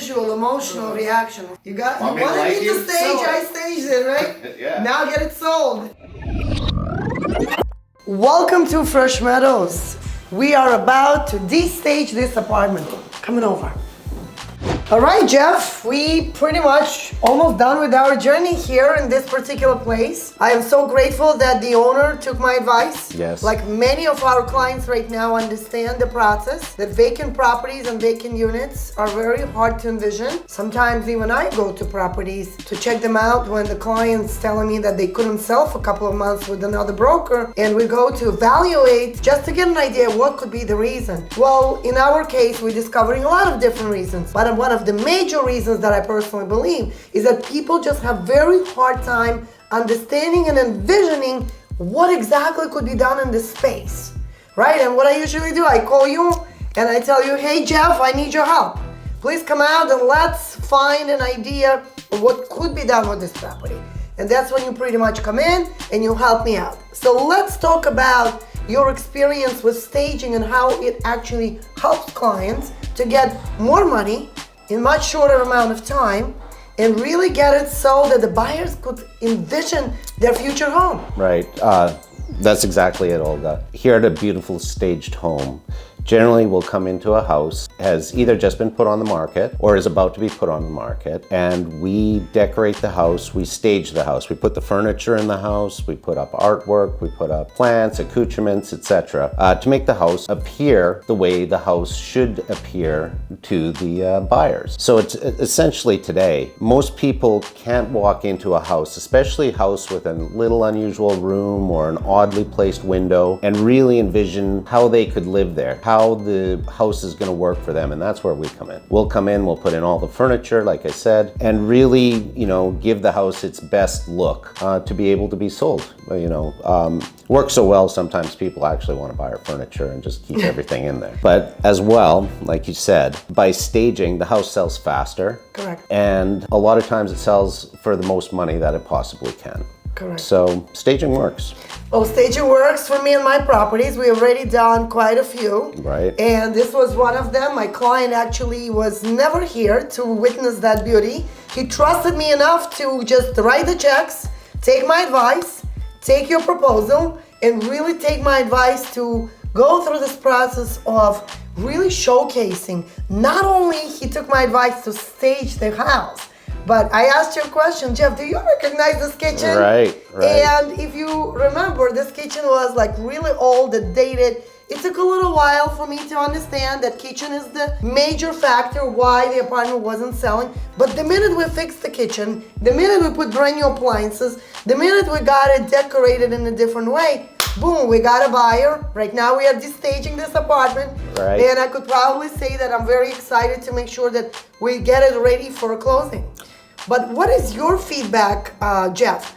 visual, emotional reaction. You wanted like me to stage, I staged it, right? Yeah. Now get it sold. Welcome to Fresh Meadows. We are about to de-stage this apartment. Coming over. All right, Jeff, we pretty much almost done with our journey here in this particular place. I am so grateful that the owner took my advice. Yes. Like many of our clients right now understand the process, that vacant properties and vacant units are very hard to envision. Sometimes even I go to properties to check them out when the client's telling me that they couldn't sell for a couple of months with another broker, and we go to evaluate just to get an idea what could be the reason. Well, in our case, we're discovering a lot of different reasons, but one of the major reasons that I personally believe is that people just have very hard time understanding and envisioning what exactly could be done in this space, right? And what I usually do, I call you and I tell you, hey Jeff, I need your help. Please come out and let's find an idea of what could be done with this property. And that's when you pretty much come in and you help me out. So let's talk about your experience with staging and how it actually helps clients to get more money in much shorter amount of time and really get it so that the buyers could envision their future home. Right. That's exactly it, Olga. Here at a beautiful staged home, generally we'll come into a house, has either just been put on the market or is about to be put on the market, and we decorate the house, we stage the house. We put the furniture in the house, we put up artwork, we put up plants, accoutrements, etc. To make the house appear the way the house should appear to the buyers. So it's essentially today, most people can't walk into a house, especially a house with a little unusual room or an oddly placed window, and really envision how they could live there, how the house is going to work for them, and that's where we come in. We'll come in, we'll put in all the furniture, like I said, and really, give the house its best look to be able to be sold. Works so well, sometimes people actually want to buy our furniture and just keep everything in there. But as well, like you said, by staging, the house sells faster. Correct. And a lot of times it sells for the most money that it possibly can. Correct. So staging works. Well, staging works for me and my properties. We already done quite a few. Right. And this was one of them. My client actually was never here to witness that beauty. He trusted me enough to just write the checks, take my advice, take your proposal, and really take my advice to go through this process of really showcasing. Not only he took my advice to stage the house, but I asked you a question, Jeff, do you recognize this kitchen? Right. And if you remember, this kitchen was like really old and dated. It took a little while for me to understand that kitchen is the major factor why the apartment wasn't selling. But the minute we fixed the kitchen, the minute we put brand new appliances, the minute we got it decorated in a different way, boom, we got a buyer. Right now we are destaging this apartment. Right. And I could probably say that I'm very excited to make sure that we get it ready for a closing. But what is your feedback, Jeff,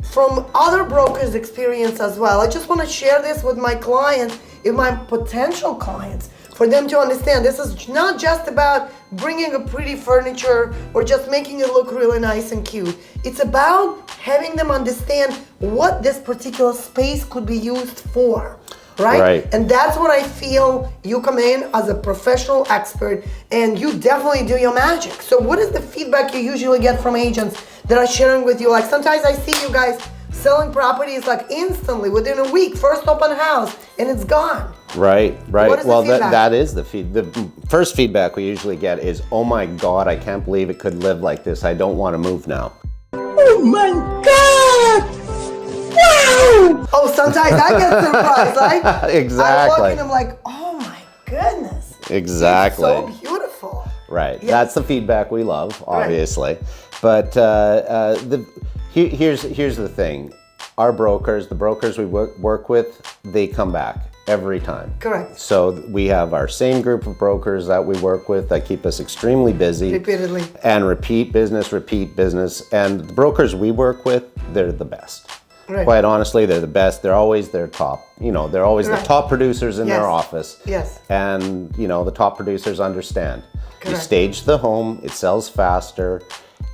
from other brokers' experience as well? I just want to share this with my clients and my potential clients for them to understand this is not just about bringing a pretty furniture or just making it look really nice and cute. It's about having them understand what this particular space could be used for. Right? And that's what I feel you come in as a professional expert and you definitely do your magic. So what is the feedback you usually get from agents that are sharing with you? Like sometimes I see you guys selling properties like instantly within a week, first open house, and it's gone. Right. Well, that is the first feedback we usually get is, oh my God, I can't believe it could live like this. I don't want to move now. Oh my God! Wow! Oh, sometimes I get surprised, right? Exactly. I walk in, I'm like, oh my goodness. Exactly. It's so beautiful. Right. Yes. That's the feedback we love, obviously. Right. But here's the thing. Our brokers, the brokers we work with, they come back every time. Correct. So we have our same group of brokers that we work with that keep us extremely busy. Repeatedly. And repeat business. And the brokers we work with, they're the best. Right. Quite honestly, they're the best. They're always their top. They're always the top producers in their office. Yes. And, the top producers understand. Correct. You stage the home, it sells faster,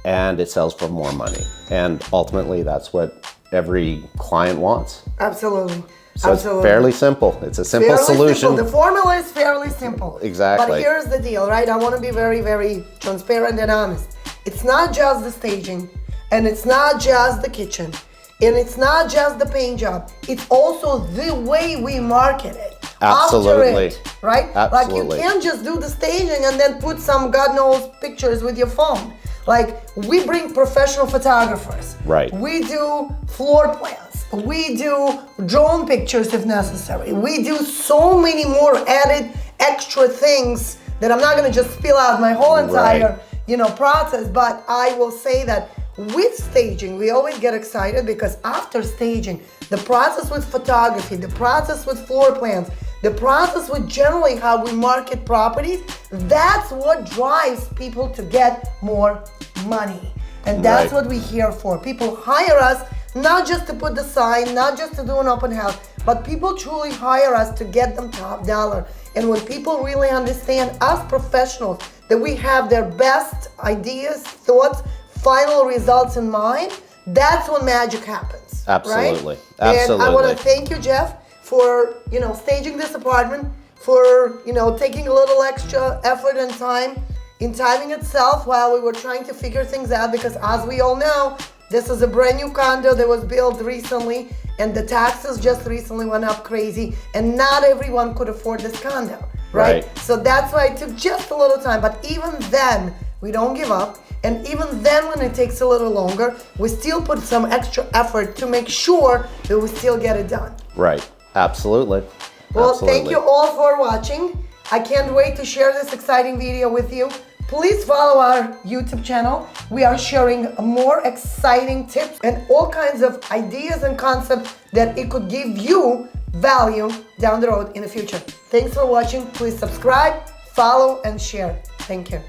and it sells for more money. And ultimately, that's what every client wants. Absolutely. So Absolutely. it's fairly simple. It's a simple Fairly solution. simple. The formula is fairly simple. Exactly. But here's the deal, right? I want to be very, very transparent and honest. It's not just the staging, and it's not just the kitchen, and it's not just the paint job. It's also the way we market it. Absolutely. After it, right? Absolutely. Like you can't just do the staging and then put some God knows pictures with your phone. Like we bring professional photographers. Right. We do floor plans. We do drone pictures if necessary. We do so many more added extra things that I'm not going to just spill out my whole entire, process. But I will say that with staging, we always get excited because after staging, the process with photography, the process with floor plans, the process with generally how we market properties, that's what drives people to get more money. And that's what we're here for. People hire us not just to put the sign, not just to do an open house, but people truly hire us to get them top dollar. And when people really understand us professionals, that we have their best ideas, thoughts, final results in mind, that's when magic happens. Absolutely. Right? Absolutely. And I want to thank you, Jeff, for staging this apartment, for taking a little extra effort and time in timing itself while we were trying to figure things out, because as we all know, this is a brand new condo that was built recently, and the taxes just recently went up crazy, and not everyone could afford this condo, right? So that's why it took just a little time. But even then, we don't give up. And even then, when it takes a little longer, we still put some extra effort to make sure that we still get it done. Right. Absolutely. Well, Absolutely. thank you all for watching. I can't wait to share this exciting video with you. Please follow our YouTube channel. We are sharing more exciting tips and all kinds of ideas and concepts that it could give you value down the road in the future. Thanks for watching. Please subscribe, follow, and share. Thank you.